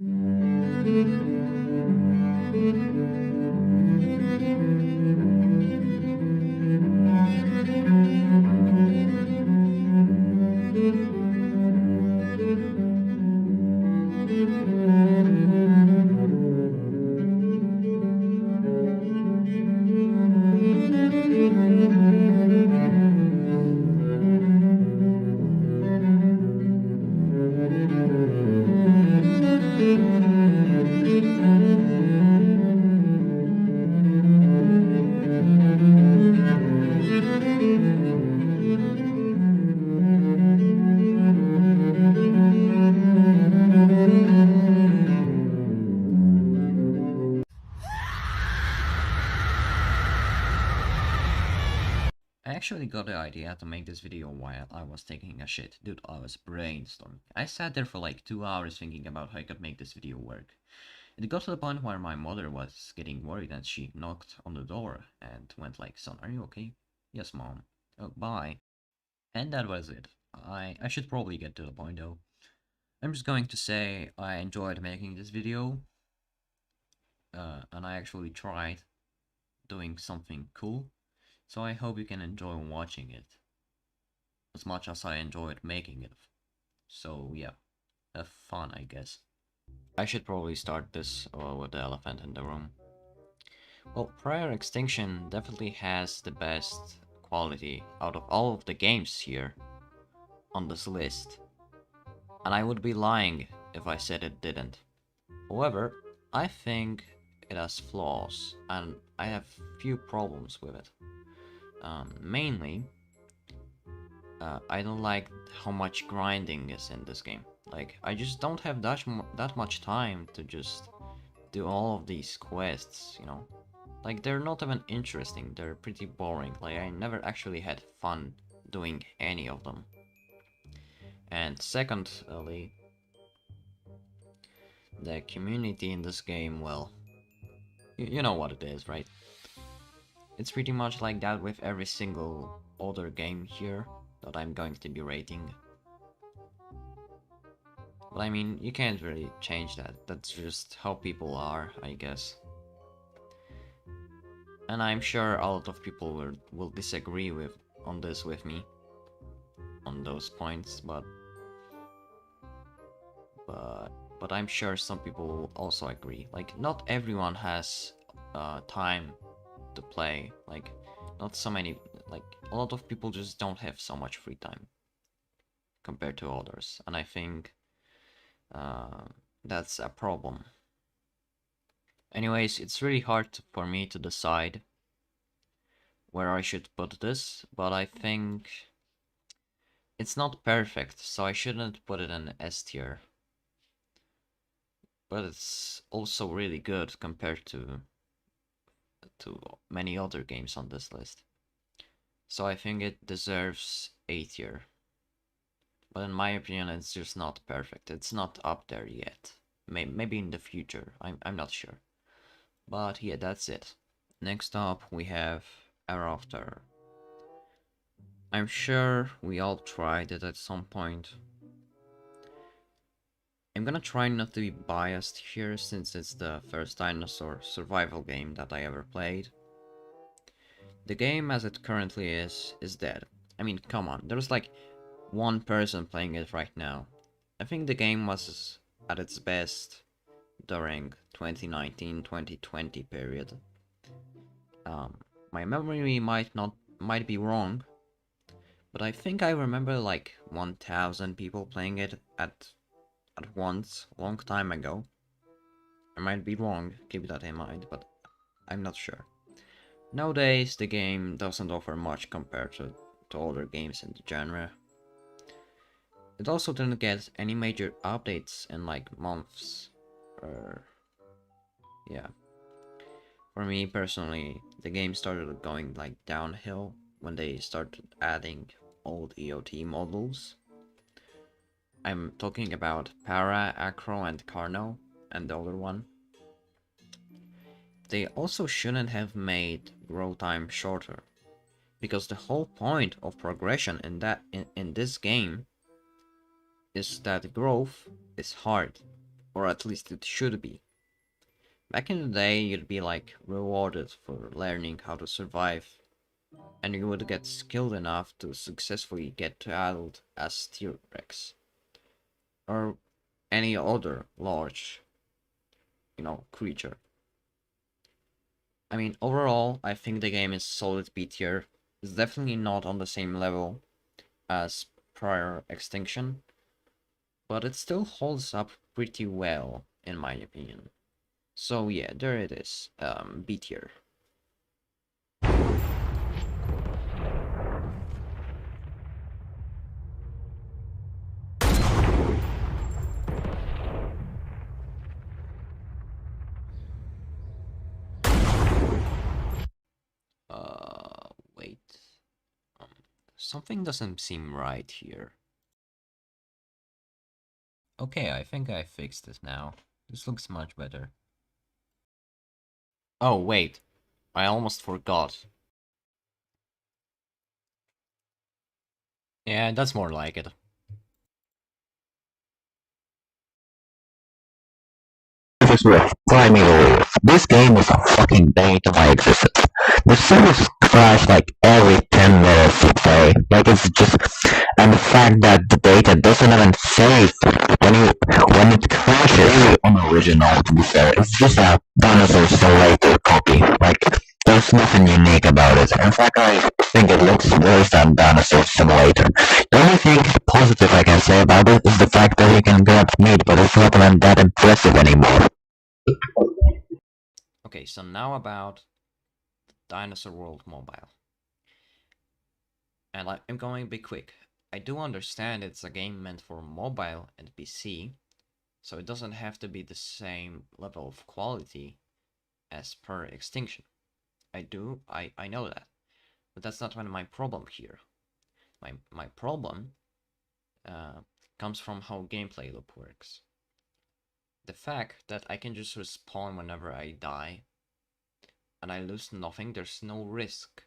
I actually got the idea to make this video while I was taking a shit. Dude, I was brainstorming. I sat there for like 2 hours thinking about how I could make this video work. It got to the point where my mother was getting worried and she knocked on the door and went like, "Son, are you okay?" "Yes, mom." "Oh, bye." And that was it. I should probably get to the point though. I'm just going to say I enjoyed making this video, and I actually tried doing something cool. So I hope you can enjoy watching it as much as I enjoyed making it. So yeah, have fun, I guess. I should probably start this with the elephant in the room. Well, Prior Extinction definitely has the best quality out of all of the games here on this list. And I would be lying if I said it didn't. However, I think it has flaws, and I have few problems with it. Mainly, I don't like how much grinding is in this game. Like, I just don't have that much time to just do all of these quests, you know? Like, they're not even interesting, they're pretty boring. Like, I never actually had fun doing any of them. And secondly, the community in this game, well, you know what it is, right? It's pretty much like that with every single other game here that I'm going to be rating. But I mean, you can't really change that. That's just how people are, I guess. And I'm sure a lot of people will disagree on this with me, on those points, but but I'm sure some people will also agree. Like, not everyone has time to play. Like, not so many. Like, a lot of people just don't have so much free time compared to others, and I think uh, that's a problem. Anyways, it's really hard for me to decide where I should put this, but I think it's not perfect, so I shouldn't put it in S tier. But it's also really good compared to many other games on this list. So I think it deserves A tier. But in my opinion, it's just not perfect. It's not up there yet. Maybe in the future. I'm not sure. But yeah, that's it. Next up, we have Era of Terror. I'm sure we all tried it at some point. I'm gonna try not to be biased here since it's the first dinosaur survival game that I ever played. The game as it currently is dead. I mean, come on, there's like one person playing it right now. I think the game was at its best during 2019-2020 period. My memory might be wrong, but I think I remember like 1,000 people playing it at once, a long time ago. I might be wrong, keep that in mind, but I'm not sure. Nowadays, the game doesn't offer much compared to other games in the genre. It also didn't get any major updates in like months, or yeah. For me personally, the game started going like downhill when they started adding old EOT models. I'm talking about Para, Acro, and Carno, and the other one. They also shouldn't have made grow time shorter, because the whole point of progression in this game is that growth is hard, Or at least it should be. Back in the day, you'd be like rewarded for learning how to survive, and you would get skilled enough to successfully get to adult as T-Rex. Or any other large, creature. I mean, overall, I think the game is solid B tier. It's definitely not on the same level as prior Extinction, but it still holds up pretty well, in my opinion. So yeah, there it is, B tier. Wait. Something doesn't seem right here. Okay, I think I fixed it now. This looks much better. Oh, wait. I almost forgot. Yeah, that's more like it. This with Primeval. This game is a fucking bane to my existence. The service crashed like every 10 minutes to play. Like it's just, and the fact that the data doesn't even save when it crashes on original. To be fair, it's just a dinosaur simulator copy. Like there's nothing unique about it. In fact, I think it looks worse than Dinosaur Simulator. The only thing positive I can say about it is the fact that you can grab meat, but it's not even that impressive anymore. Okay, so now about Dinosaur World Mobile. And I'm going to be quick. I do understand it's a game meant for mobile and PC, so it doesn't have to be the same level of quality as per Extinction. I know that. But that's not my problem here. My problem comes from how gameplay loop works. The fact that I can just respawn whenever I die, and I lose nothing, there's no risk.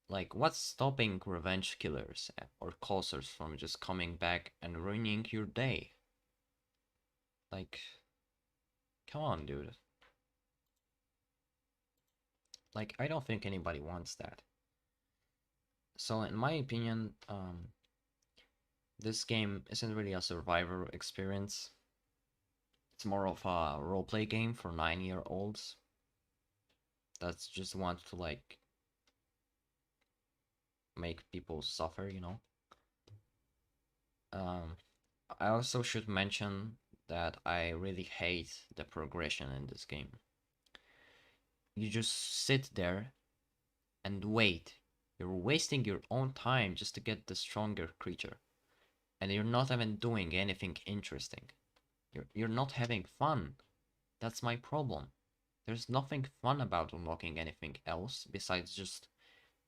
Like, what's stopping revenge killers or causers from just coming back and ruining your day? Like, come on, dude. Like, I don't think anybody wants that. So, in my opinion, this game isn't really a survivor experience. It's more of a roleplay game for 9-year-olds that just want to, like, make people suffer, I also should mention that I really hate the progression in this game. You just sit there and wait. You're wasting your own time just to get the stronger creature. And you're not even doing anything interesting. You're not having fun. That's my problem. There's nothing fun about unlocking anything else besides just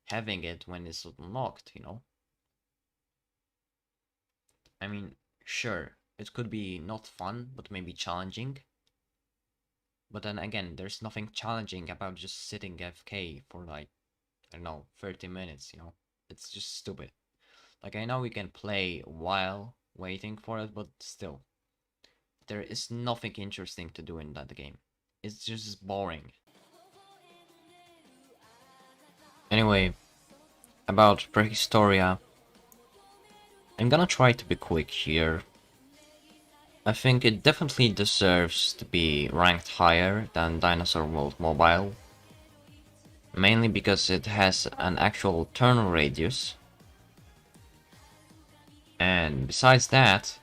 having it when it's unlocked, I mean, sure, it could be not fun, but maybe challenging. But then again, there's nothing challenging about just sitting AFK for like, I don't know, 30 minutes, It's just stupid. Like, I know we can play while waiting for it, but still. There is nothing interesting to do in that game. It's just boring. Anyway, about Prehistoria, I'm gonna try to be quick here. I think it definitely deserves to be ranked higher than Dinosaur World Mobile. Mainly because it has an actual turn radius. And besides that,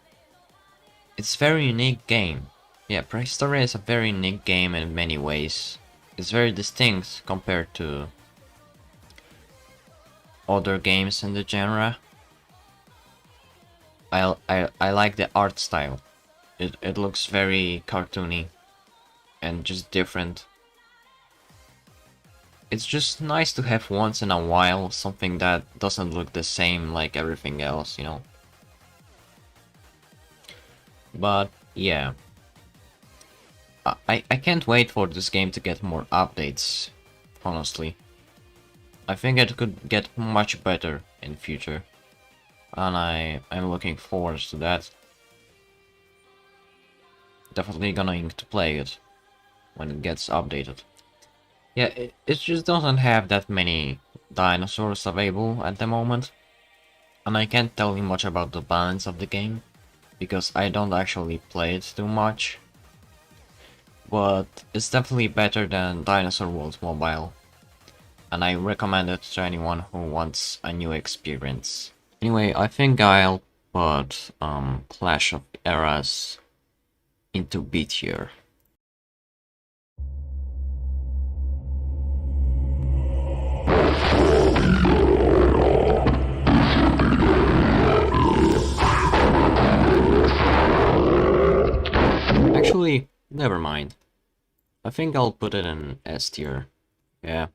it's a very unique game. Yeah, Prehistoria is a very unique game in many ways. It's very distinct compared to other games in the genre. I like the art style. It looks very cartoony and just different. It's just nice to have once in a while something that doesn't look the same like everything else, But yeah, I can't wait for this game to get more updates, honestly. I think it could get much better in future, and I'm looking forward to that. definitely going to play it when it gets updated. Yeah, it just doesn't have that many dinosaurs available at the moment. And I can't tell you much about the balance of the game, because I don't actually play it too much. But it's definitely better than Dinosaur World Mobile, and I recommend it to anyone who wants a new experience. Anyway, I think I'll put Clash of Eras into B tier. Actually, never mind. I think I'll put it in S tier. Yeah,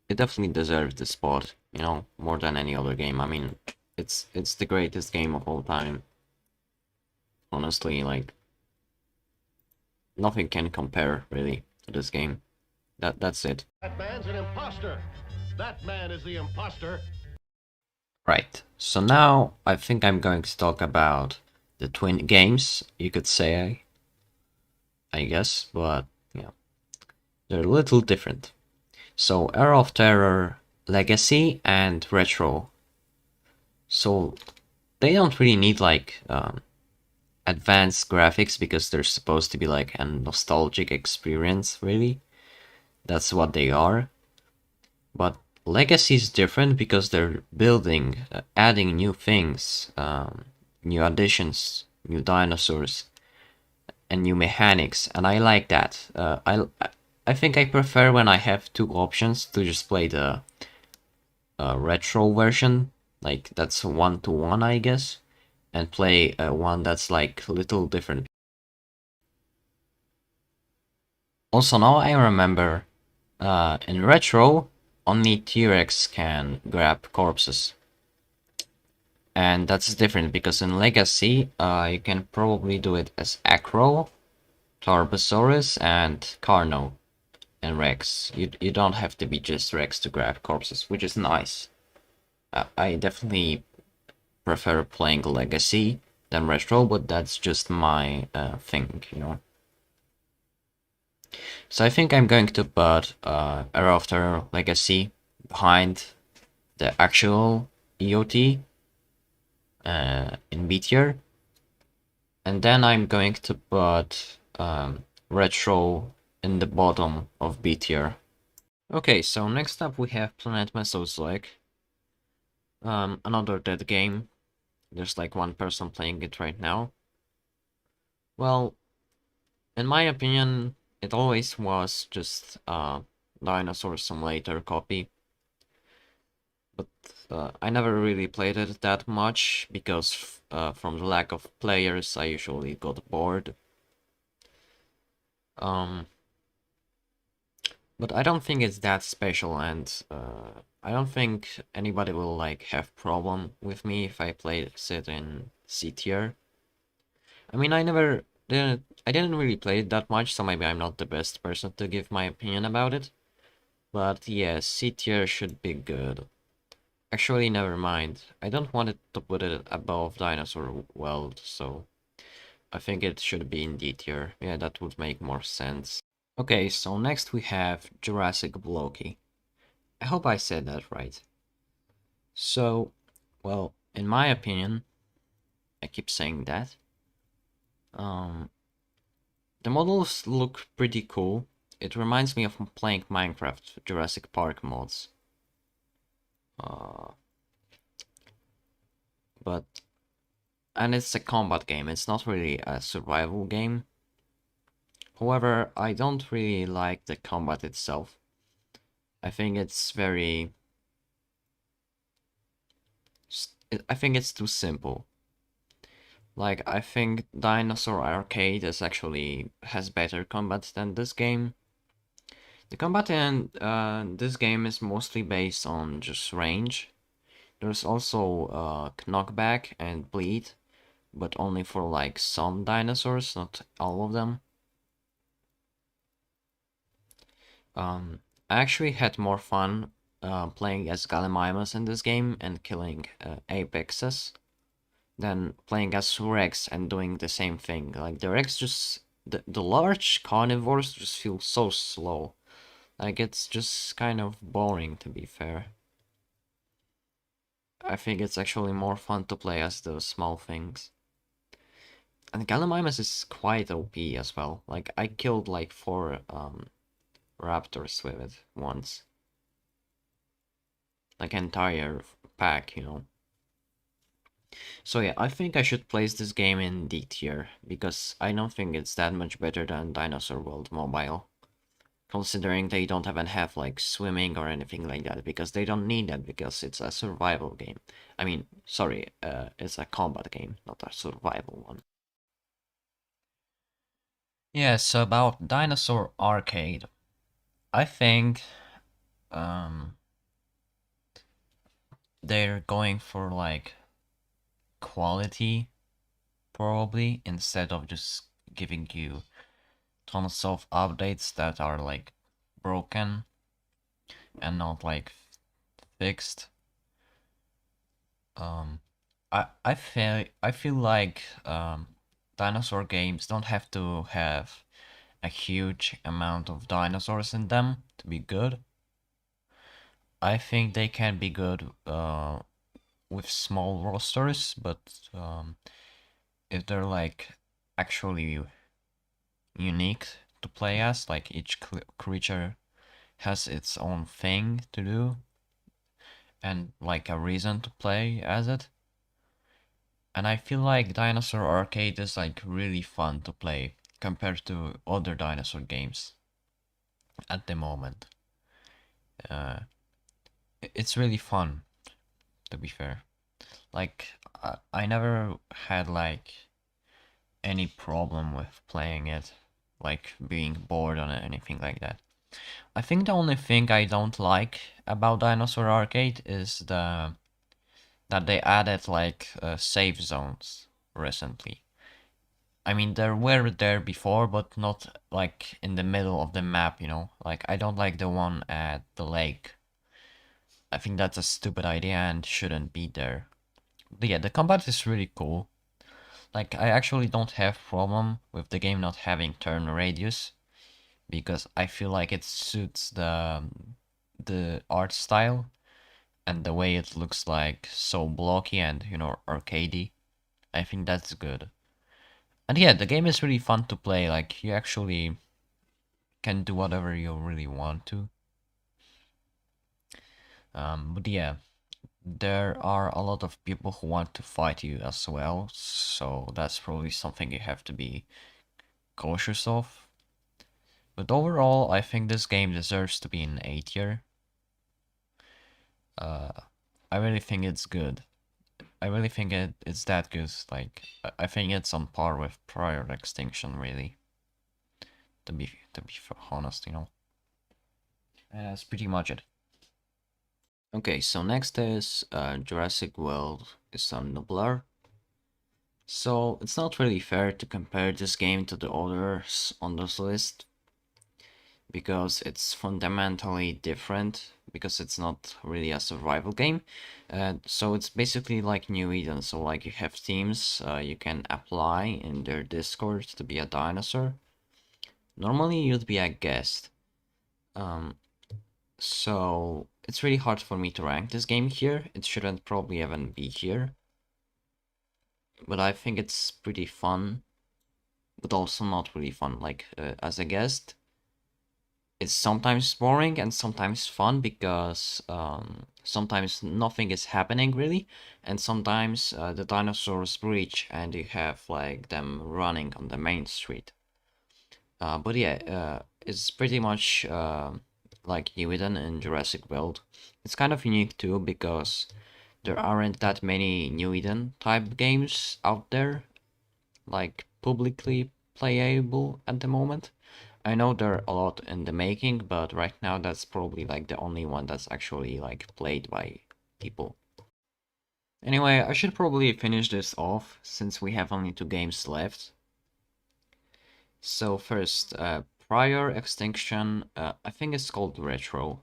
it definitely deserves the spot, you know, more than any other game. I mean, it's the greatest game of all time. Honestly, like, nothing can compare really to this game. That's it. That man's an imposter. That man is the imposter. Right. So now I think I'm going to talk about the twin games, you could say, I guess, but yeah, they're a little different. So Era of Terror, Legacy, and Retro. So they don't really need like advanced graphics because they're supposed to be like a nostalgic experience, really. That's what they are. But Legacy is different because they're building, adding new things, new additions, new dinosaurs, and new mechanics, and I like that. I think I prefer when I have two options to just play the retro version, like that's 1-to-1, I guess, and play one that's like a little different. Also, now I remember, in retro, only T-Rex can grab corpses. And that's different because in Legacy, you can probably do it as Acro, Tarbosaurus, and Carno, and Rex. You don't have to be just Rex to grab corpses, which is nice. I definitely prefer playing Legacy than Retro, but that's just my thing, you know. So I think I'm going to put Era of Terror Legacy behind the actual EOT in B tier. And then I'm going to put Retro in the bottom of B tier. Okay, so next up we have Planet Mesozoic. Another dead game. There's like one person playing it right now. Well, in my opinion, it always was just a Dinosaur Simulator copy. But I never really played it that much because from the lack of players, I usually got bored. But I don't think it's that special, and I don't think anybody will like have problem with me if I play it in C tier. I mean, I didn't really play it that much, so maybe I'm not the best person to give my opinion about it. But yeah, C tier should be good. Actually, never mind. I don't want it to put it above Dinosaur World, so I think it should be in D tier. Yeah, that would make more sense. Okay, so next we have Jurassic Blocky. I hope I said that right. So, well, in my opinion, I keep saying that. The models look pretty cool. It reminds me of playing Minecraft Jurassic Park mods. And it's a combat game, it's not really a survival game. However, I don't really like the combat itself. I think it's very... I think it's too simple. Like, I think Dinosaur Arcade has better combat than this game. The combat in this game is mostly based on just range. There's also knockback and bleed, but only for like some dinosaurs, not all of them. I actually had more fun playing as Gallimimus in this game and killing apexes. than playing as Rex and doing the same thing. Like the Rex just the large carnivores just feel so slow. Like it's just kind of boring, to be fair. I think it's actually more fun to play as those small things. And Gallimimus is quite OP as well. Like I killed like 4 raptors with it once. Like entire pack, you know. So yeah, I think I should place this game in D tier, because I don't think it's that much better than Dinosaur World Mobile. Considering they don't even have like swimming or anything like that, because they don't need that, because it's a survival game. I mean, sorry, it's a combat game, not a survival one. Yeah, so about Dinosaur Arcade, I think they're going for like quality, probably, instead of just giving you tons of updates that are like broken and not like fixed. I feel like dinosaur games don't have to have a huge amount of dinosaurs in them to be good. I think they can be good with small rosters, but if they're like actually unique to play as, like each creature has its own thing to do and like a reason to play as it. And I feel like Dinosaur Arcade is like really fun to play compared to other dinosaur games at the moment. Uh, it's really fun, to be fair. Like I never had like any problem with playing it, like being bored on it, anything like that. I think the only thing I don't like about Dinosaur Arcade is that they added like save zones recently. I mean, there were there before, but not like in the middle of the map, you know? Like, I don't like the one at the lake. I think that's a stupid idea and shouldn't be there. But yeah, the combat is really cool. Like, I actually don't have problem with the game not having turn radius, because I feel like it suits the art style and the way it looks like so blocky and, you know, arcadey. I think that's good. And yeah, the game is really fun to play. Like, you actually can do whatever you really want to. But yeah, there are a lot of people who want to fight you as well, so that's probably something you have to be cautious of. But overall, I think this game deserves to be an A tier. Uh, I really think it's good. I really think it's that good. Like, I think it's on par with Prior Extinction, really. To be honest, you know. And that's pretty much it. Okay, so next is Jurassic World is on Nublar. So it's not really fair to compare this game to the others on this list, because it's fundamentally different, because it's not really a survival game. So it's basically like New Eden. So like you have teams you can apply in their Discord to be a dinosaur. Normally you'd be a guest. So it's really hard for me to rank this game here. It shouldn't probably even be here. But I think it's pretty fun, but also not really fun. Like as a guest, it's sometimes boring and sometimes fun, because sometimes nothing is happening really, and sometimes the dinosaurs breach and you have like them running on the main street. But yeah, it's pretty much like New Eden in Jurassic World. It's kind of unique too, because there aren't that many New Eden type games out there, like publicly playable at the moment. I know there are a lot in the making, but right now that's probably like the only one that's actually like played by people. Anyway, I should probably finish this off since we have only 2 games left. So first, Prior Extinction, I think it's called Retro.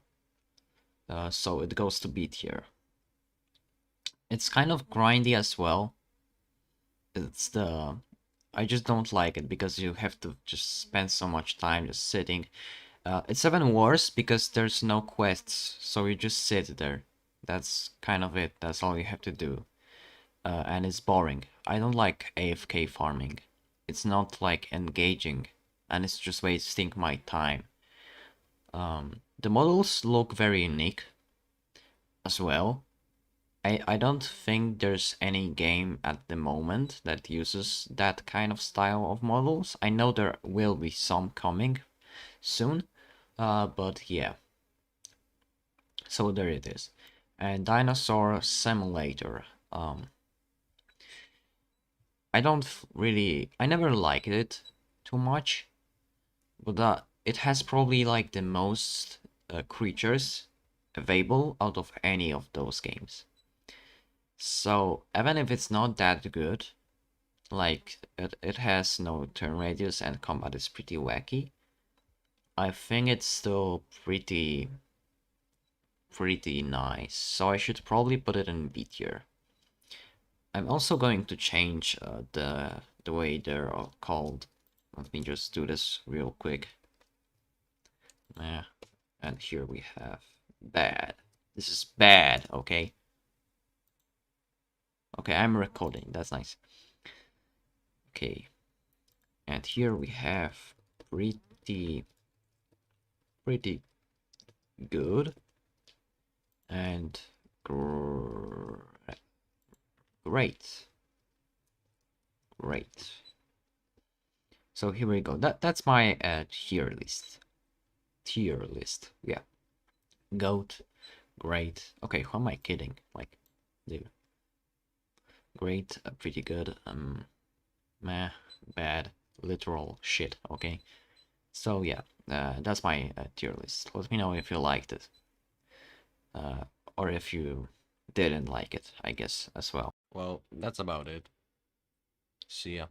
So it goes to B tier. It's kind of grindy as well. It's the I just don't like it because you have to just spend so much time just sitting. It's even worse because there's no quests, so you just sit there. That's kind of it. That's all you have to do. And it's boring. I don't like AFK farming. It's not like engaging, and it's just wasting my time. The models look very unique as well. I don't think there's any game at the moment that uses that kind of style of models. I know there will be some coming soon, but yeah. So there it is. And Dinosaur Simulator. I don't really, I never liked it too much, but it has probably like the most creatures available out of any of those games. So even if it's not that good, like it has no turn radius and combat is pretty wacky, I think it's still pretty nice. So I should probably put it in B tier. I'm also going to change the way they're all called. Let me just do this real quick. And here we have bad. This is bad, okay? Okay, I'm recording. That's nice. Okay. And here we have pretty good and great. So here we go. That's my tier list. Yeah. Goat, great. Okay, who am I kidding? Like, dude. Great, pretty good. Meh, bad, literal shit. Okay. So yeah, that's my tier list. Let me know if you liked it, or if you didn't like it, I guess, as well. Well, that's about it. See ya.